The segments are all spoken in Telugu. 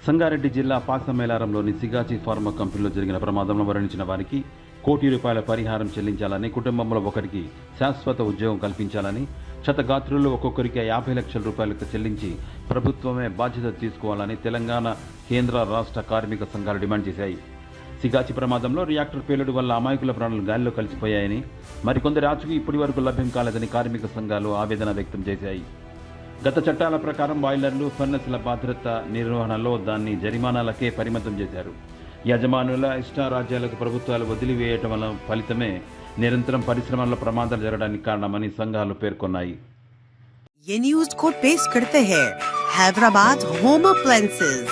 సంగారెడ్డి జిల్లా పాకమేలారంలోని సిగాచి ఫార్మా కంపెనీలో జరిగిన ప్రమాదంలో మరణించిన వారికి ₹1 కోటి పరిహారం చెల్లించాలని, కుటుంబంలో ఒకరికి శాశ్వత ఉద్యోగం కల్పించాలని, క్షతగాత్రులు ఒక్కొక్కరికి ₹50 లక్షల చెల్లించి ప్రభుత్వమే బాధ్యత తీసుకోవాలని తెలంగాణ, కేంద్ర, రాష్ట్ర కార్మిక సంఘాలు డిమాండ్ చేశాయి. సిగాచి ప్రమాదంలో రియాక్టర్ పేలుడు వల్ల అమాయకుల ప్రాణాలు గాలిలో కలిసిపోయాయని, మరికొందరి ఆచూకీ ఇప్పటి వరకు లభ్యం కాలేదని కార్మిక సంఘాలు ఆవేదన వ్యక్తం చేశాయి. గత చట్టాల ప్రకారం బాయిలర్లు, ఫర్నెస్ల భద్రత నిర్వహణలో దాన్ని జరిమానాలకే పరిమితం చేశారు. యజమానుల ఇష్టారాజ్యాలకు ప్రభుత్వాలు వదిలివేయటం వల్ల ఫలితమే నిరంతరం పరిశ్రమల్లో ప్రమాదాలు జరగడానికి కారణమని సంఘాలు పేర్కొన్నాయి. ये न्यूज़ को पेश करते हैं हैदराबाद होम अप्लायंसेस।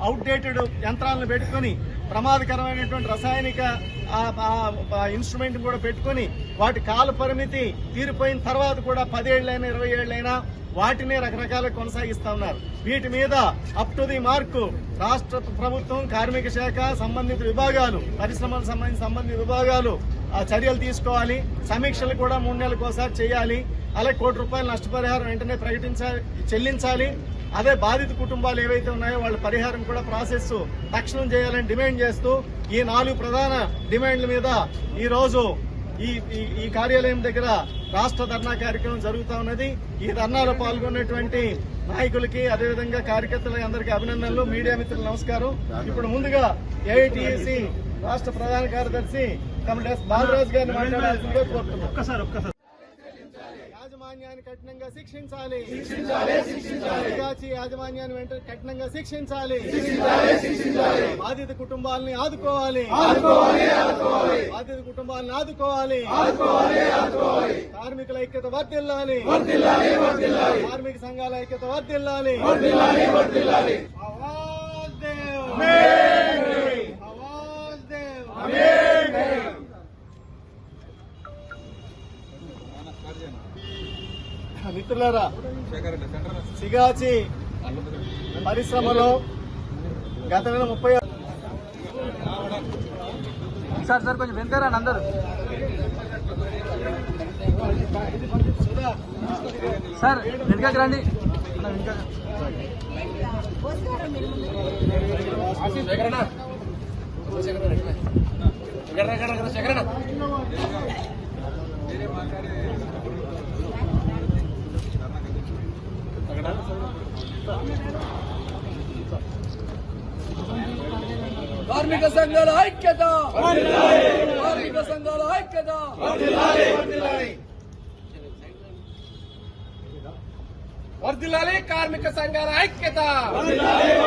అవుట్డేటెడ్ యంత్రాలను పెట్టుకొని ప్రమాదకరమైనటువంటి రసాయనిక ఇన్స్ట్రుమెంట్ కూడా పెట్టుకొని వాటి కాల పరిమితి తీరిపోయిన తర్వాత కూడా 10 ఏళ్లైనా 20 ఏళ్లైనా వాటినే రకరకాలుగా కొనసాగిస్తా ఉన్నారు. వీటి మీద అప్ టు ది మార్కు రాష్ట్ర ప్రభుత్వం, కార్మిక శాఖ, సంబంధిత విభాగాలు, పరిశ్రమలకు సంబంధించిన విభాగాలు చర్యలు తీసుకోవాలి. సమీక్షలు కూడా 3 నెలలకు ఒకసారి చేయాలి. అలాగే ₹1 కోటి నష్టపరిహారం వెంటనే చెల్లించాలి. అదే బాధిత కుటుంబాలు ఏవైతే ఉన్నాయో వాళ్ళ పరిహారం కూడా ప్రాసెస్ తక్షణం చేయాలని డిమాండ్ చేస్తూ ఈ 4 ప్రధాన డిమాండ్ల మీద ఈ రోజు ఈ కార్యాలయం దగ్గర రాష్ట్ర ధర్నా కార్యక్రమం జరుగుతూ ఉన్నది. ఈ ధర్నాలో పాల్గొన్నటువంటి నాయకులకి, అదేవిధంగా కార్యకర్తలకి అందరికీ అభినందనలు. మీడియా మిత్రులు నమస్కారం. ఇప్పుడు ముందుగా ఏఐటీయూసీ రాష్ట్ర ప్రధాన కార్యదర్శి బాలరాజు గారిని మాట్లాడాల్సిందిగా కోరుతున్నాం. యాజమాన్యాన్ని కఠినంగా శిక్షించాలి. సిగాచి యాజమాన్యాన్ని వెంటనే కఠినంగా శిక్షించాలి. బాధిత కుటుంబాలని ఆదుకోవాలి. బాధిత కుటుంబాలను ఆదుకోవాలి. కార్మికుల ఐక్యత వర్ధిల్లాలి. కార్మిక సంఘాల ఐక్యత వర్ధిల్లాలి. మిత్రులారా, సిగాచి పరిశ్రమలో గత నెల 30 సార్ కొంచెం వెనకారండి అందరూ. సార్ వెనకకి రండి. కార్మిక సంఘాల ఐక్యత, కార్మిక సంఘాల ఐక్యత. వర్ధిల్లాలి కార్మిక సంఘాల ఐక్యత.